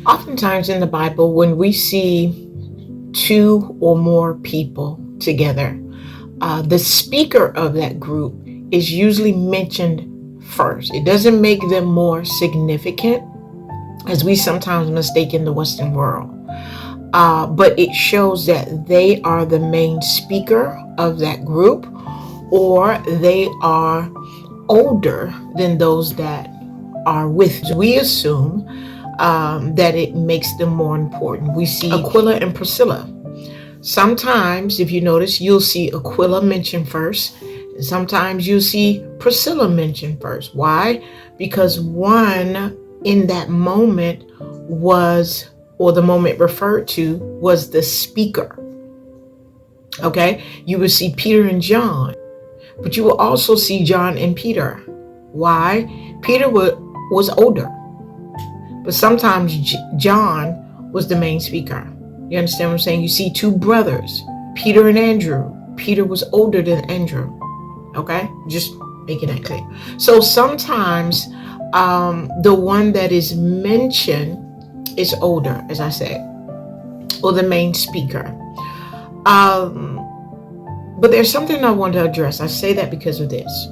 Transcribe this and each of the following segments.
Oftentimes in the Bible, when we see two or more people together, the speaker of that group is usually mentioned first. It doesn't make them more significant, as we sometimes mistake in the Western world. But it shows that they are the main speaker of that group, or they are older than those that are with. We assume that it makes them more important. We see Aquila and Priscilla. Sometimes, if you notice, you'll see Aquila mentioned first, and sometimes you'll see Priscilla mentioned first. Why? Because one in that moment was, or the moment referred to, was the speaker. Okay? You will see Peter and John, but you will also see John and Peter. Why? Peter was older, but sometimes John was the main speaker. You understand what I'm saying? You see two brothers, Peter and Andrew. Peter was older than Andrew. Okay? Just making that clear. So sometimes the one that is mentioned is older, as I said, or the main speaker. But there's something I want to address. I say that because of this.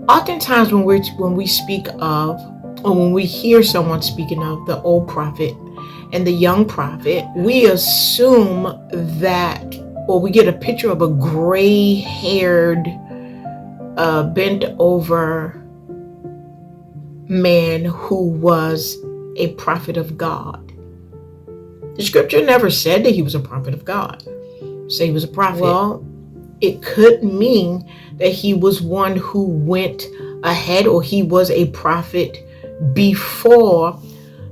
Oftentimes when we speak of, or when we hear someone speaking of the old prophet and the young prophet, we assume that, or we get a picture of a gray-haired, bent over man who was a prophet of God. The scripture never said that he was a prophet of God. Say he was a prophet. Well, it could mean that he was one who went ahead, or he was a prophet before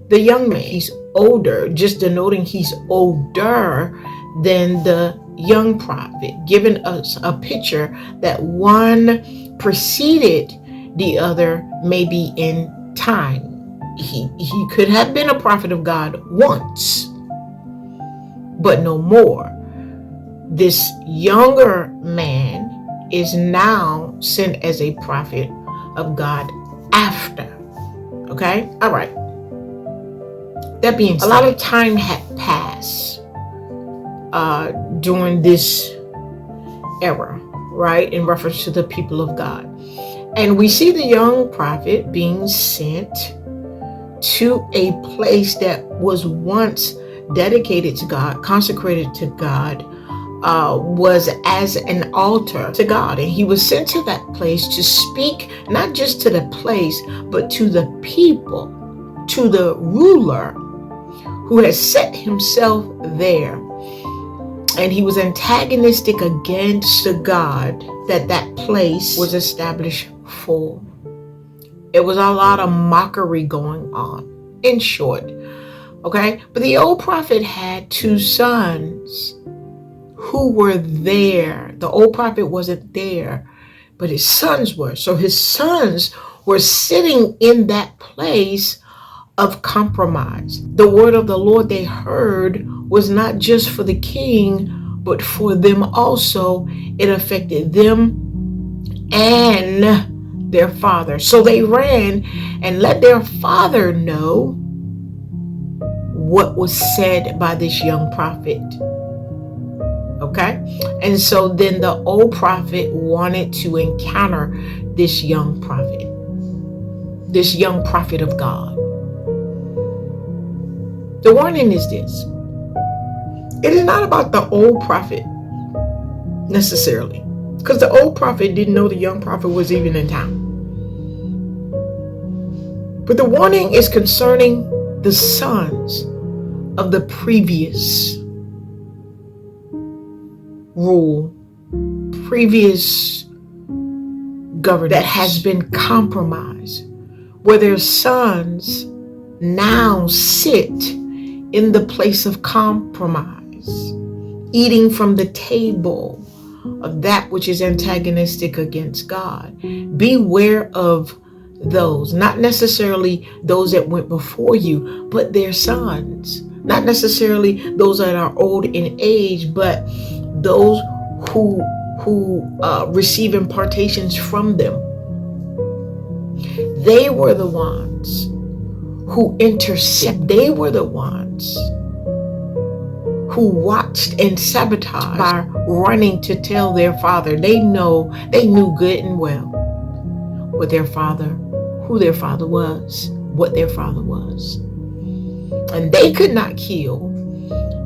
the young man. He's older, just denoting he's older than the young prophet, giving us a picture that one preceded the other, maybe in time. He could have been a prophet of God once, but no more. This younger man is now sent as a prophet of God after. Okay? All right. That being said, a lot of time had passed during this era, right? In reference to the people of God. And we see the young prophet being sent to a place that was once dedicated to God, consecrated to God, was as an altar to God. And he was sent to that place to speak, not just to the place, but to the people, to the ruler who has set himself there. And he was antagonistic against the God that place was established for. It was a lot of mockery going on, in short. Okay? But the old prophet had two sons who were there. The old prophet wasn't there, but his sons were. So his sons were sitting in that place of compromise. The word of the Lord they heard was not just for the king, but for them also. It affected them and their father. So they ran and let their father know what was said by this young prophet. Okay? And so then the old prophet wanted to encounter this young prophet of God. The warning is this: it is not about the old prophet necessarily, because the old prophet didn't know the young prophet was even in town. But the warning is concerning the sons of the previous rule, previous government that has been compromised, where their sons now sit in the place of compromise, eating from the table of that which is antagonistic against God. Beware of those, not necessarily those that went before you, but their sons. Not necessarily those that are old in age, but those who receive impartations from them. They were the ones who intercept. They were the ones who watched and sabotaged by running to tell their father. They knew good and well what their father, who their father was, what their father was. And they could not kill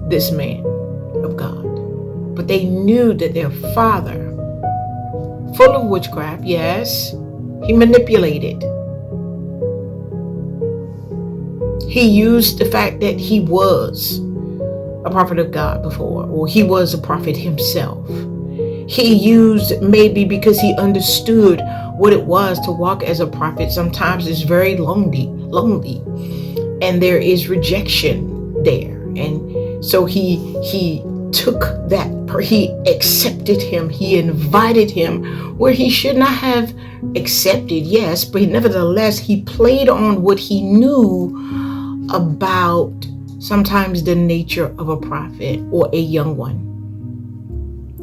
this man of God. But they knew that their father, full of witchcraft, yes, he manipulated. He used the fact that he was a prophet of God before, or he was a prophet himself. He used, maybe because he understood what it was to walk as a prophet. Sometimes it's very lonely, and there is rejection there. And so he took that, he accepted him, he invited him where he should not have accepted, yes, but nevertheless, he played on what he knew about sometimes the nature of a prophet or a young one.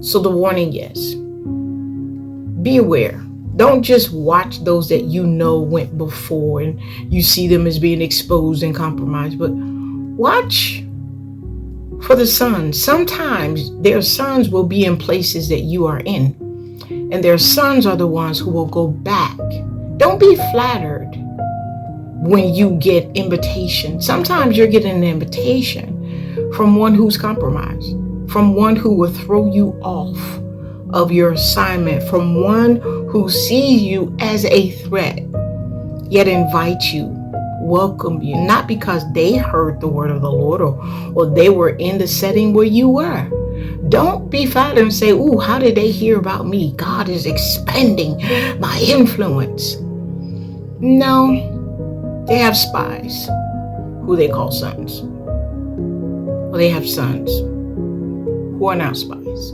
So the warning, yes, be aware. Don't just watch those that you know went before and you see them as being exposed and compromised, but watch for the sons. Sometimes their sons will be in places that you are in, and their sons are the ones who will go back. Don't be flattered when you get invitation. Sometimes you're getting an invitation from one who's compromised, from one who will throw you off of your assignment, from one who sees you as a threat, yet invite you, welcome you, not because they heard the word of the Lord or they were in the setting where you were. Don't be flattered and say, "Ooh, how did they hear about me? God is expanding my influence." No, they have spies who they call sons. Or they have sons who are not spies.